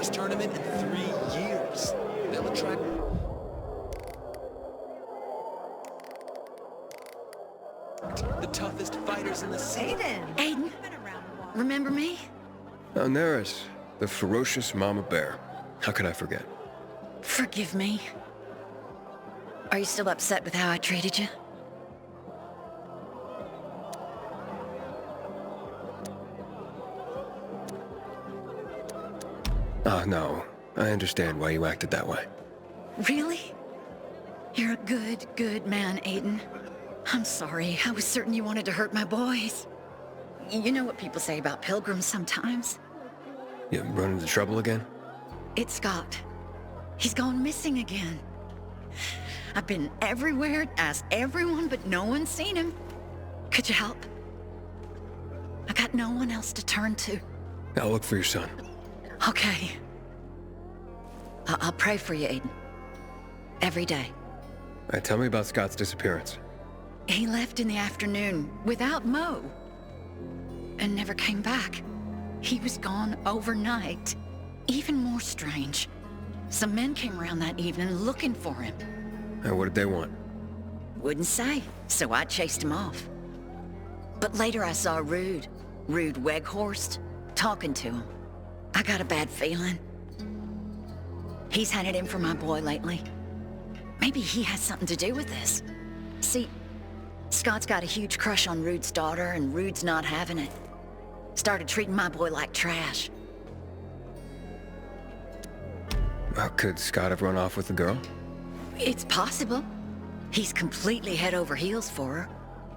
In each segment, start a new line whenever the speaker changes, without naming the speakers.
first tournament in 3 years. They'll attract... the toughest fighters in the scene.
Aiden, remember me?
Oh, Neris, the ferocious mama bear. How could I forget?
Forgive me. Are you still upset with how I treated you?
Oh, no. I understand why you acted that way.
Really? You're a good man, Aiden. I'm sorry. I was certain you wanted to hurt my boys. You know what people say about pilgrims sometimes?
You run into trouble again?
It's Scott. He's gone missing again. I've been everywhere, asked everyone, but no one's seen him. Could you help? I got no one else to turn to.
I'll look for your son.
Okay. I'll pray for you, Aiden. Every day.
Tell me about Scott's disappearance.
He left in the afternoon without Mo. And never came back. He was gone overnight. Even more strange. Some men came around that evening looking for him.
And what did they want?
Wouldn't say, so I chased him off. But later I saw Ruud Weghorst, talking to him. I got a bad feeling. He's had it in for my boy lately. Maybe he has something to do with this. See, Scott's got a huge crush on Ruud's daughter, and Ruud's not having it. Started treating my boy like trash.
Could Scott have run off with the girl?
It's possible. He's completely head over heels for her.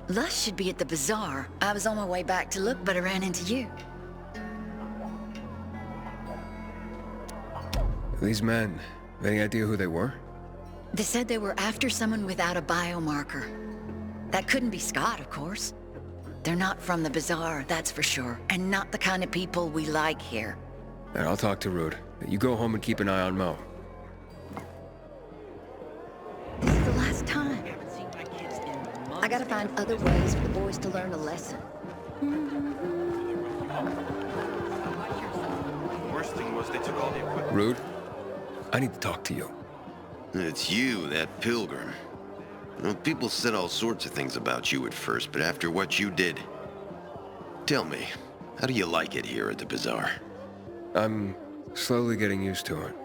Lush should be at the bazaar. I was on my way back to look, but I ran into you.
These men, any idea who they were?
They said they were after someone without a biomarker. That couldn't be Scott, of course. They're not from the bazaar, that's for sure, and not the kind of people we like here.
And I'll talk to Ruud. You go home and keep an eye on Mo.
This is the last time. I gotta find other ways for the boys to learn a lesson.
Worst thing was they took all the equipment.
Ruud, I need to talk to you.
It's you, that pilgrim. Well, people said all sorts of things about you at first, but after what you did... Tell me, how do you like it here at the bazaar?
I'm slowly getting used to it.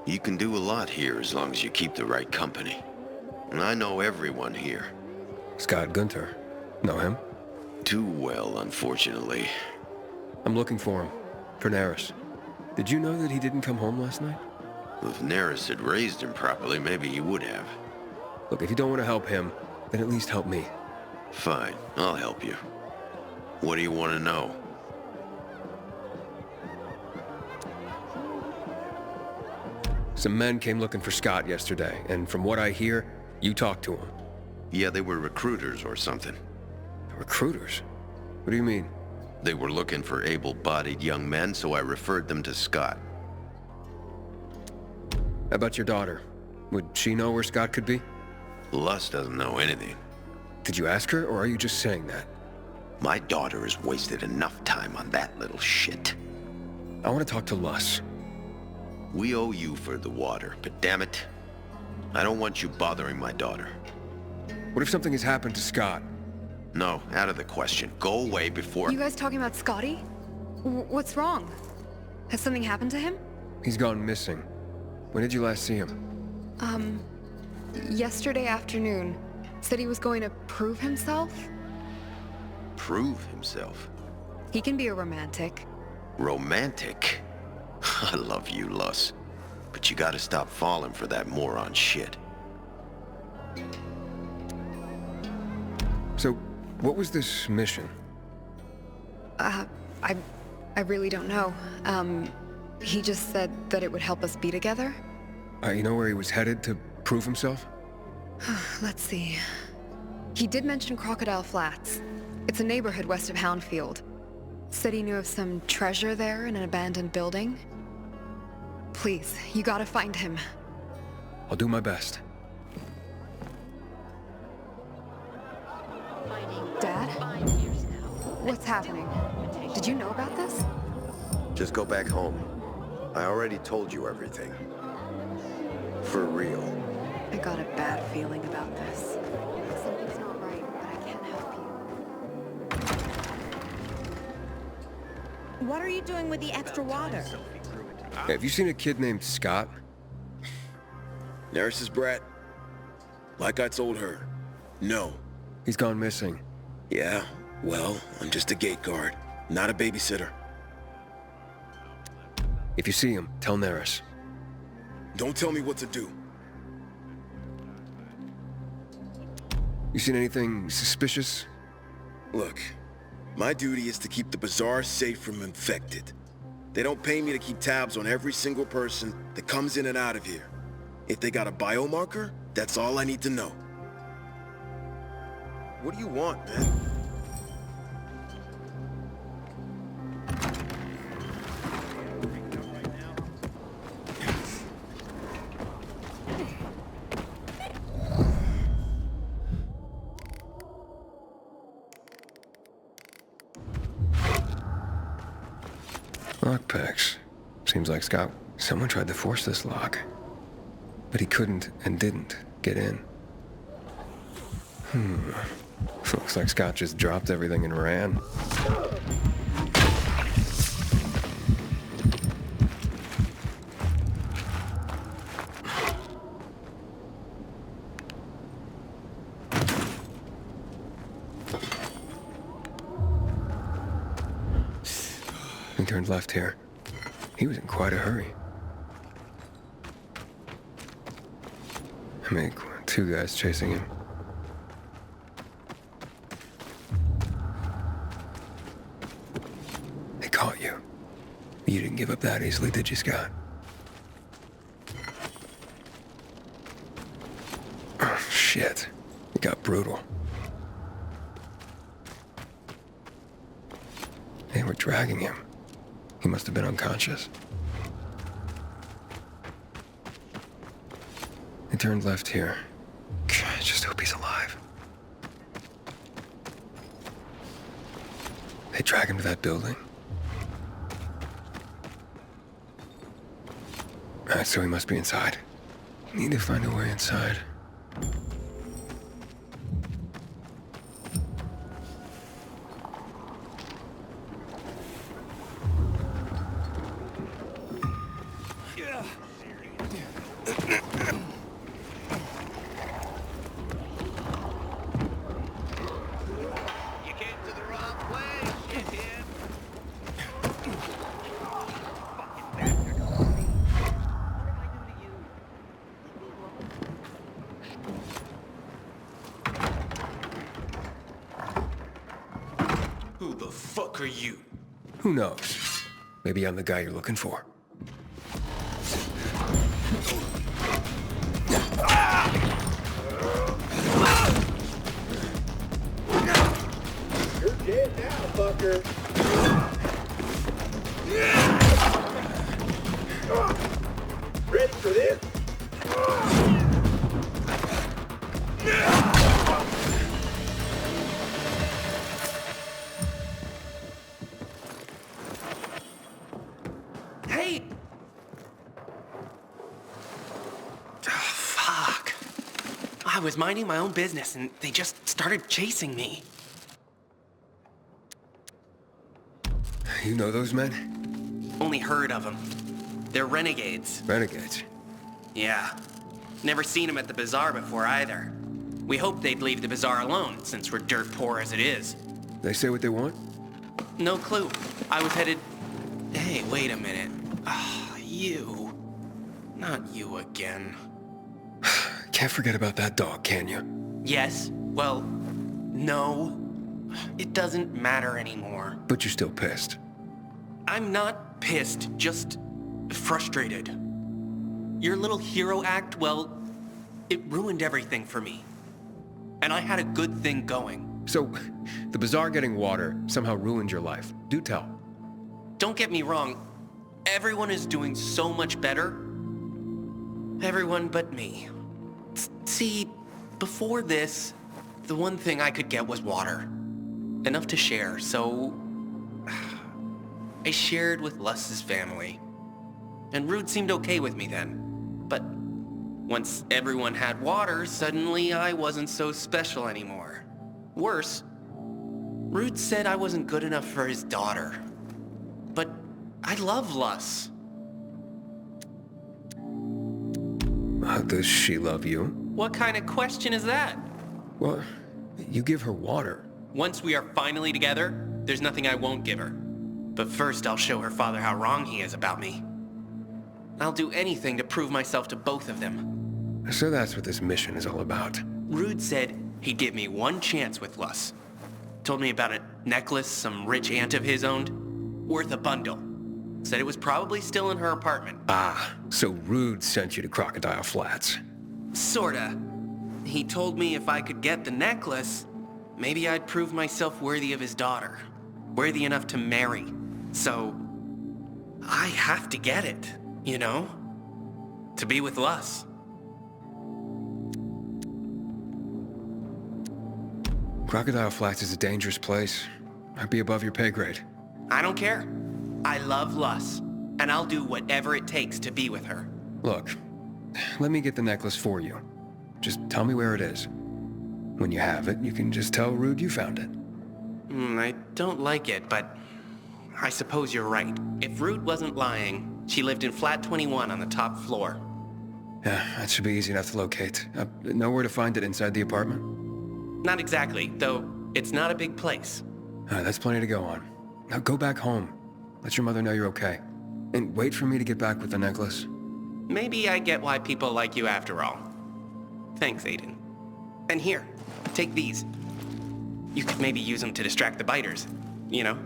You can do a lot here as long as you keep the right company. And I know everyone here.
Scott Gunter. Know him?
Too well, unfortunately.
I'm looking for him. For Neris. Did you know that he didn't come home last night?
If Neris had raised him properly, maybe he would have.
Look, if you don't want to help him, then at least help me.
Fine, I'll help you. What do you want to know?
Some men came looking for Scott yesterday, and from what I hear, you talked to him.
Yeah, they were recruiters or something.
Recruiters? What do you mean?
They were looking for able-bodied young men, so I referred them to Scott.
How about your daughter? Would she know where Scott could be?
Lust doesn't know anything.
Did you ask her, or are you just saying that?
My daughter has wasted enough time on that little shit.
I want to talk to Lus.
We owe you for the water, but damn it, I don't want you bothering my daughter.
What if something has happened to Scott?
No, out of the question. Go away before...
You guys talking about Scotty? What's wrong? Has something happened to him?
He's gone missing. When did you last see him?
Yesterday afternoon. Said he was going to prove himself?
Prove himself?
He can be a romantic.
Romantic? I love you, Lus. But you gotta stop falling for that moron shit.
So, what was this mission?
I really don't know. He just said that it would help us be together.
You know where he was headed to prove himself?
Let's see. He did mention Crocodile Flats. It's a neighborhood west of Houndfield. Said he knew of some treasure there in an abandoned building. Please, you gotta find him.
I'll do my best.
Dad? What's happening? Did you know about this?
Just go back home.
I already told you everything. For real.
I got a bad feeling about this. Something's not right, but I can't help you.
What are you doing with the extra water?
Have you seen a kid named Scott?
Nurse's brat? Like I told her, no.
He's gone missing.
Yeah, well, I'm just a gate guard, not a babysitter.
If you see him, tell Neris.
Don't tell me what to do.
You seen anything suspicious?
Look, my duty is to keep the bazaar safe from infected. They don't pay me to keep tabs on every single person that comes in and out of here. If they got a biomarker, that's all I need to know. What do you want, man?
Lockpicks. Seems like someone tried to force this lock. But he couldn't and didn't get in. Looks like Scott just dropped everything and ran. He turned left here. He was in quite a hurry. I mean, 2 guys chasing him. They caught you. You didn't give up that easily, did you, Scott? Oh, shit. It got brutal. They were dragging him. He must have been unconscious. He turned left here. I just hope he's alive. They drag him to that building. Alright, so he must be inside. Need to find a way inside.
Who the fuck are you?
Who knows? Maybe I'm the guy you're looking for.
You're dead now, fucker. Ready for this?
Hey! Oh, fuck. I was minding my own business and they just started chasing me.
You know those men?
Only heard of them. They're renegades.
Renegades.
Yeah. Never seen them at the bazaar before either. We hoped they'd leave the bazaar alone, since we're dirt poor as it is.
They say what they want?
No clue. I was headed... Hey, wait a minute. Ah, you. Not you again.
Can't forget about that dog, can you?
Yes. Well, no. It doesn't matter anymore.
But you're still pissed.
I'm not pissed, just frustrated. Your little hero act, well, it ruined everything for me. And I had a good thing going.
So, the bazaar getting water somehow ruined your life. Do tell.
Don't get me wrong. Everyone is doing so much better. Everyone but me. See, before this, the one thing I could get was water. Enough to share, so... I shared with Lus's family. and Ruud seemed okay with me then. But once everyone had water, suddenly I wasn't so special anymore. Worse, Ruud said I wasn't good enough for his daughter. But I love Lus.
How does she love you?
What kind of question is that?
Well, you give her water.
Once we are finally together, there's nothing I won't give her. But first I'll show her father how wrong he is about me. I'll do anything to prove myself to both of them.
So that's what this mission is all about.
Ruud said he'd give me one chance with Lus. Told me about a necklace some rich aunt of his owned, worth a bundle. Said it was probably still in her apartment.
Ah, so Ruud sent you to Crocodile Flats.
Sorta. He told me if I could get the necklace, maybe I'd prove myself worthy of his daughter. Worthy enough to marry. So, I have to get it, you know? To be with Lus.
Crocodile Flats is a dangerous place. Might be above your pay grade.
I don't care. I love Lus, and I'll do whatever it takes to be with her.
Look, let me get the necklace for you. Just tell me where it is. When you have it, you can just tell Ruud you found it.
I don't like it, but I suppose you're right. If Ruud wasn't lying, she lived in flat 21 on the top floor.
Yeah, that should be easy enough to locate. Know where to find it inside the apartment?
Not exactly, though it's not a big place.
That's plenty to go on. Now go back home. Let your mother know you're okay. And wait for me to get back with the necklace.
Maybe I get why people like you after all. Thanks, Aiden. And here, take these. You could maybe use them to distract the biters, you know?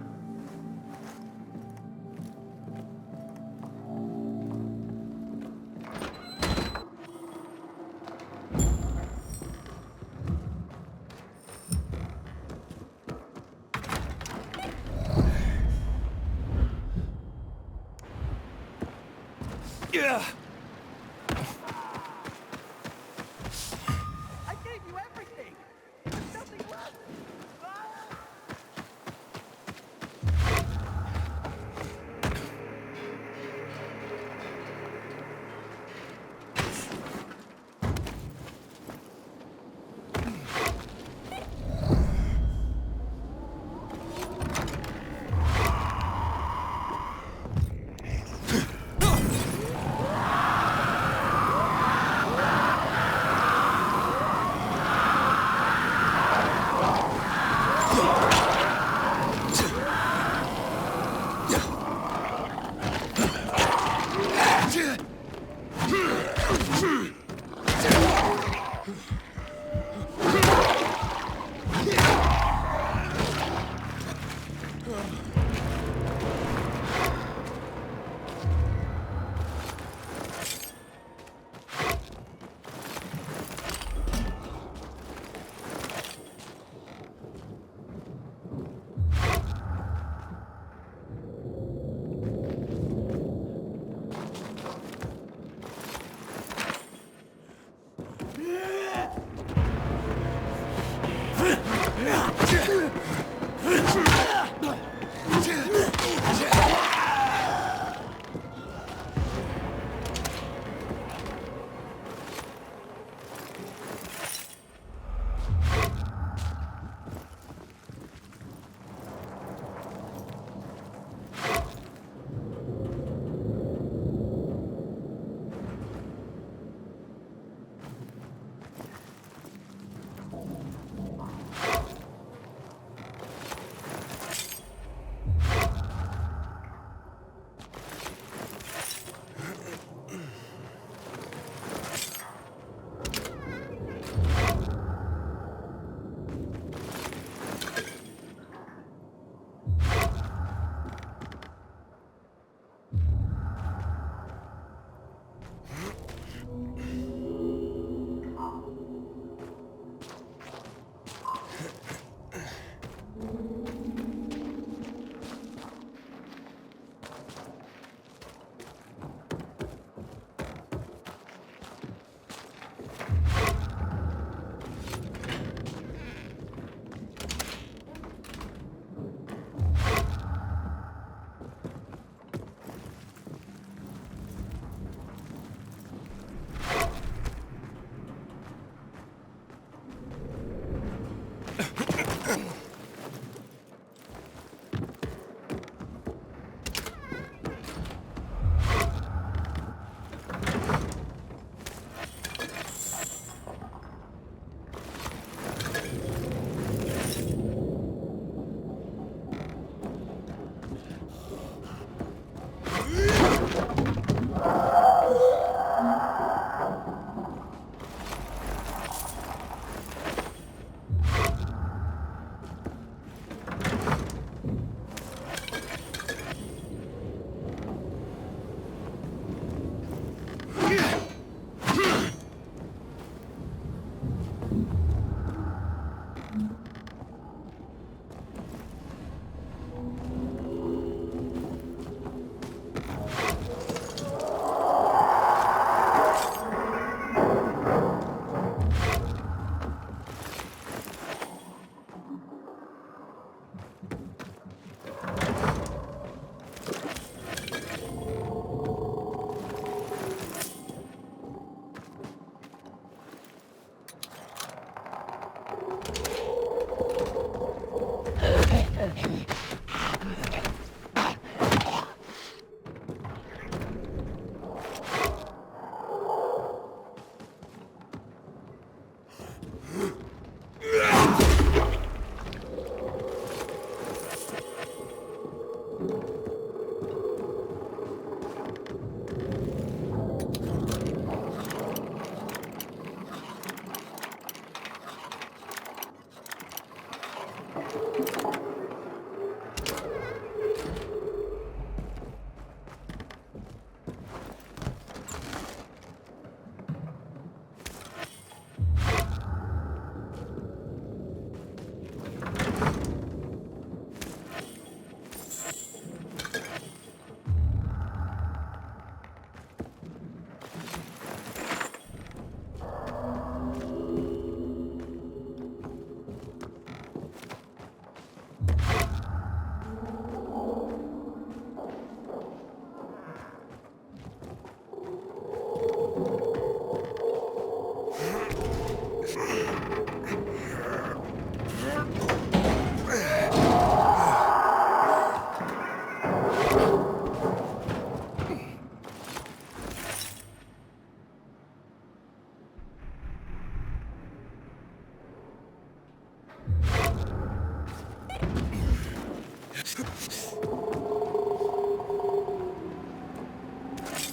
Yeah.
I gave you everything. There's nothing left.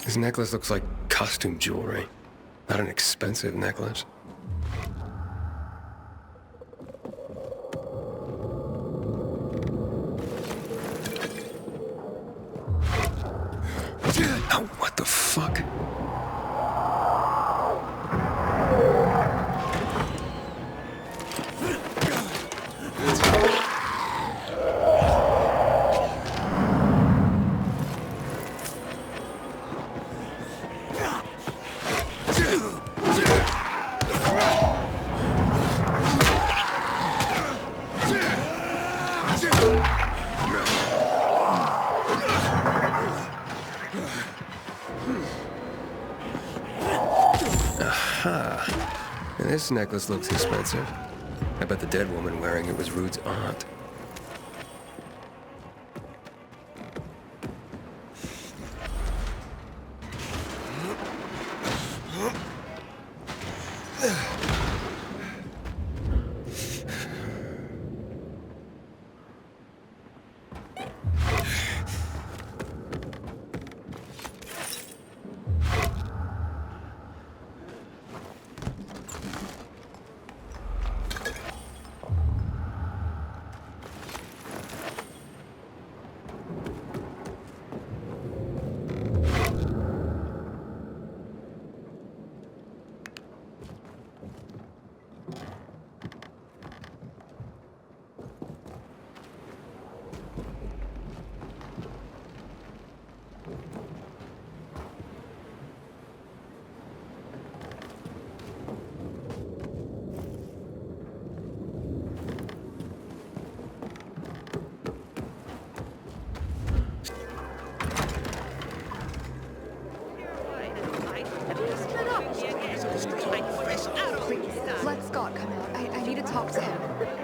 This necklace looks like costume jewelry, not an expensive necklace. Oh, what the fuck? This necklace looks expensive. I bet the dead woman wearing it was Ruud's aunt.
Let Scott come out. I need to talk to him.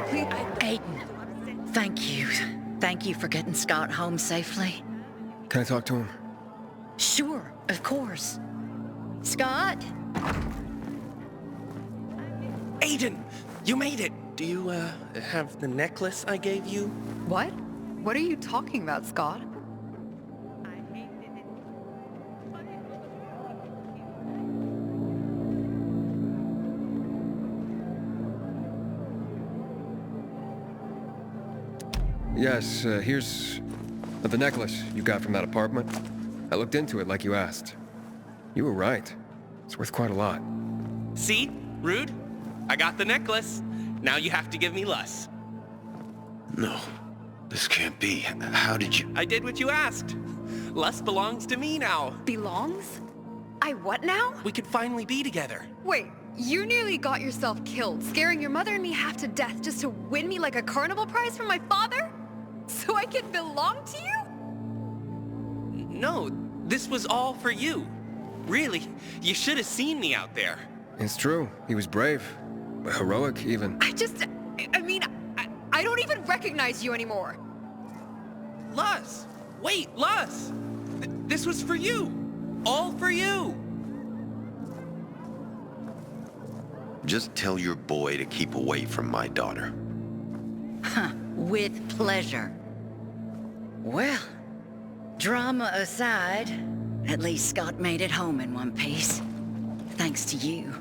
Please.
Aiden, thank you. Thank you for getting Scott home safely.
Can I talk to him?
Sure, of course. Scott?
Aiden, you made it. Do you, have the necklace I gave you?
What? What are you talking about, Scott?
Yes, here's the necklace you got from that apartment. I looked into it like you asked. You were right. It's worth quite a lot.
See, Ruud? I got the necklace. Now you have to give me Lus.
No, this can't be. How did you...
I did what you asked. Lus belongs to me now.
Belongs? I what now?
We could finally be together.
Wait, you nearly got yourself killed, scaring your mother and me half to death just to win me like a carnival prize from my father? So I can belong to you?
No, this was all for you. Really, you should have seen me out there.
It's true. He was brave. Heroic, even.
I don't even recognize you anymore.
Lus! Wait, Lus! This was for you! All for you!
Just tell your boy to keep away from my daughter.
Huh, with pleasure. Well, drama aside, at least Scott made it home in one piece. Thanks to you.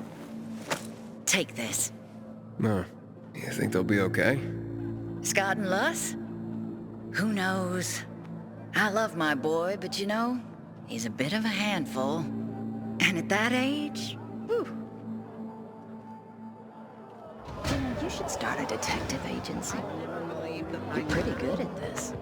Take this.
No. You think they'll be okay?
Scott and Lus? Who knows? I love my boy, but you know, he's a bit of a handful. And at that age, whew.
You should start a detective agency. You're pretty good at this.